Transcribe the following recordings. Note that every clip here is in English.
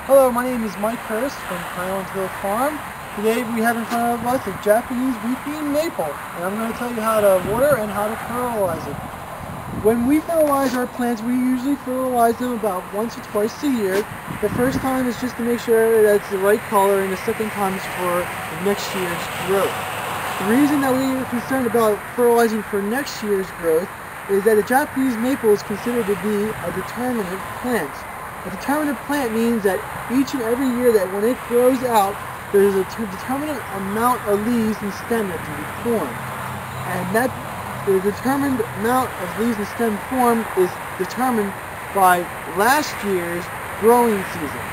Hello, my name is Mike Hurst from Highlandsville Farm. Today we have in front of us a Japanese wheat bean maple, and I'm going to tell you how to water and how to fertilize it. When we fertilize our plants, we usually fertilize them about once or twice a year. The first time is just to make sure that it's the right color, and the second time is for next year's growth. The reason that we are concerned about fertilizing for next year's growth is that a Japanese maple is considered to be a determinate plant. A determinate plant means that each and every year that when it grows out, there's a determinate amount of leaves and stem that can be formed. And that the determined amount of leaves and stem formed is determined by last year's growing season.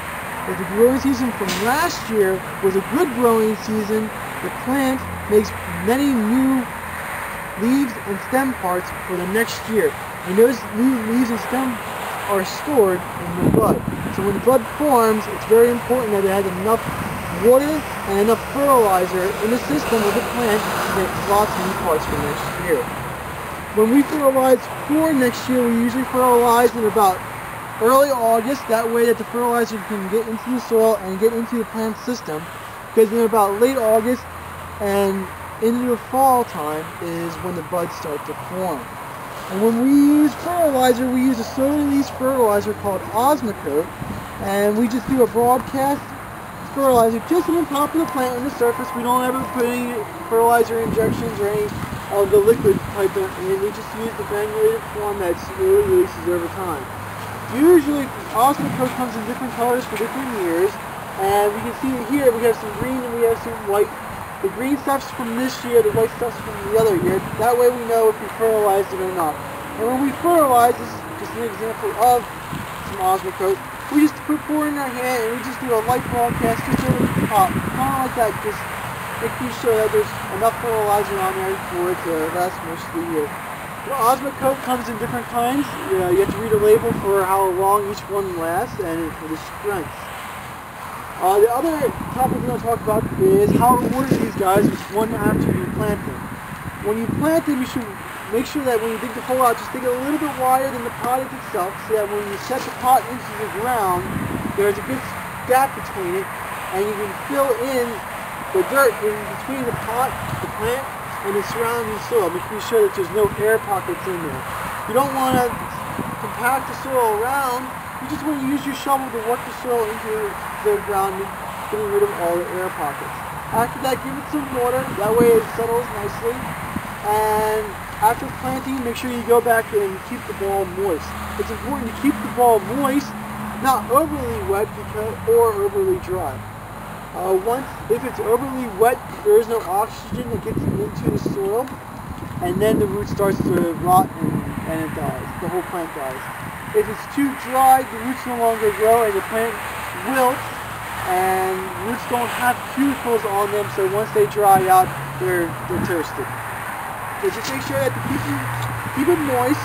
If the growing season from last year was a good growing season, the plant makes many new leaves and stem parts for the next year. And those new leaves and stem are stored in the bud. So when the bud forms, it's very important that it has enough water and enough fertilizer in the system of the plant to make lots of new parts for next year. When we fertilize for next year, we usually fertilize in about early August. That way that the fertilizer can get into the soil and get into the plant system. Because in about late August and into the fall time is when the buds start to form. And when we use fertilizer, we use a soda-release fertilizer called Osmocote, and we just do a broadcast fertilizer just on the top of the plant on the surface. We don't ever put any fertilizer injections or any of the liquid type in, we just use the granulated form that slowly releases over time. Usually, Osmocote comes in different colors for different years, and we can see here we have some green and we have some white. The green stuff's from this year, the white stuff's from the other year. That way we know if we fertilized it or not. And when we fertilize, this is just an example of some Osmocote, we just pour it in our hand and we just do a light broadcast just over the top. Kind of like that, just making sure that there's enough fertilizer on there for it to last most of the year. Well, Osmocote comes in different kinds. You have to read a label for how long each one lasts and for the strength. The other topic we're going to talk about is how to water these guys one after you plant them. When you plant them, you should make sure that when you dig the hole out, just dig it a little bit wider than the pot itself, so that when you set the pot into the ground, there's a good gap between it, and you can fill in the dirt in between the pot, the plant, and the surrounding soil, making sure that there's no air pockets in there. You don't want to compact the soil around. You just want to use your shovel to work the soil into the ground, getting rid of all the air pockets. After that, give it some water. That way it settles nicely. And after planting, make sure you go back and keep the ball moist. It's important to keep the ball moist, not overly wet or overly dry. If it's overly wet, there is no oxygen that gets into the soil, and then the root starts to rot and it dies. The whole plant dies. If it's too dry, the roots no longer grow and the plant wilts, and roots don't have cuticles on them, so once they dry out, they're toasted. So just make sure that keep it moist,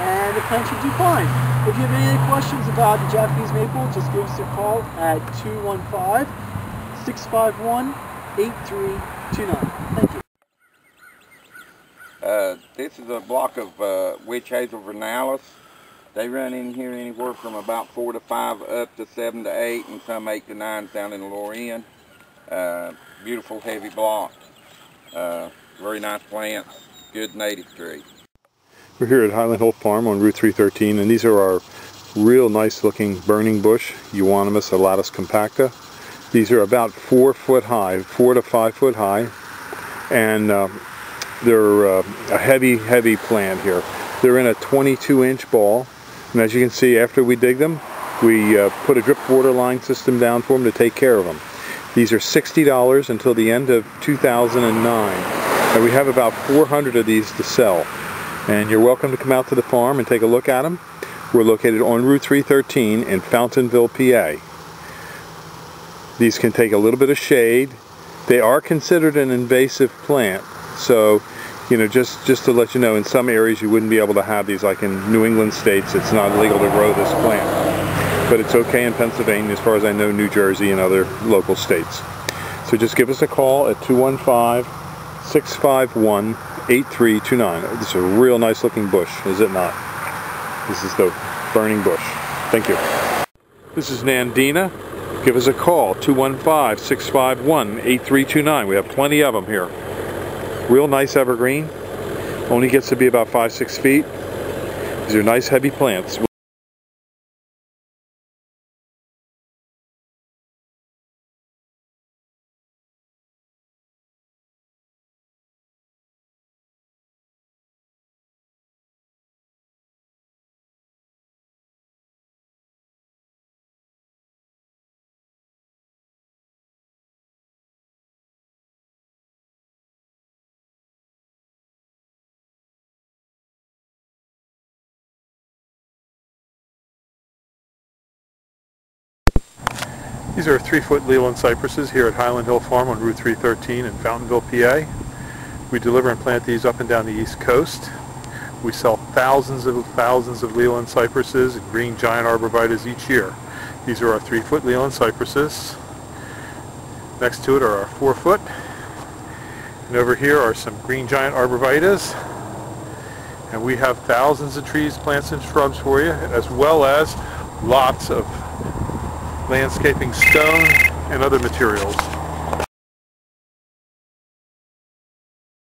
and the plant should do fine. If you have any questions about the Japanese maple, just give us a call at 215-651-8329. Thank you. This is a block of witch hazel vernalis. They run in here anywhere from about 4 to 5 up to 7 to 8 and some 8 to 9 down in the lower end. Beautiful heavy block. Very nice plants. Good native tree. We're here at Highland Hill Farm on Route 313, and these are our real nice looking burning bush, Euonymus alatus compacta. These are about 4 foot high, 4 to 5 foot high, and they're a heavy plant here. They're in a 22-inch ball. And as you can see, after we dig them, we put a drip water line system down for them to take care of them. These are $60 until the end of 2009. And we have about 400 of these to sell. And you're welcome to come out to the farm and take a look at them. We're located on Route 313 in Fountainville, PA. These can take a little bit of shade. They are considered an invasive plant, so just to let you know, in some areas you wouldn't be able to have these, like in New England states, it's not legal to grow this plant. But it's okay in Pennsylvania, as far as I know, New Jersey and other local states. So just give us a call at 215-651-8329. This is a real nice looking bush, is it not? This is the burning bush. Thank you. This is Nandina. Give us a call, 215-651-8329. We have plenty of them here. Real nice evergreen. Only gets to be about 5-6 feet. These are nice heavy plants. These are 3-foot Leland cypresses here at Highland Hill Farm on Route 313 in Fountainville, PA. We deliver and plant these up and down the East Coast. We sell thousands of Leland cypresses and green giant arborvitaes each year. These are our 3-foot Leland cypresses. Next to it are our 4-foot. And over here are some green giant arborvitaes. And we have thousands of trees, plants, and shrubs for you, as well as lots of landscaping stone and other materials.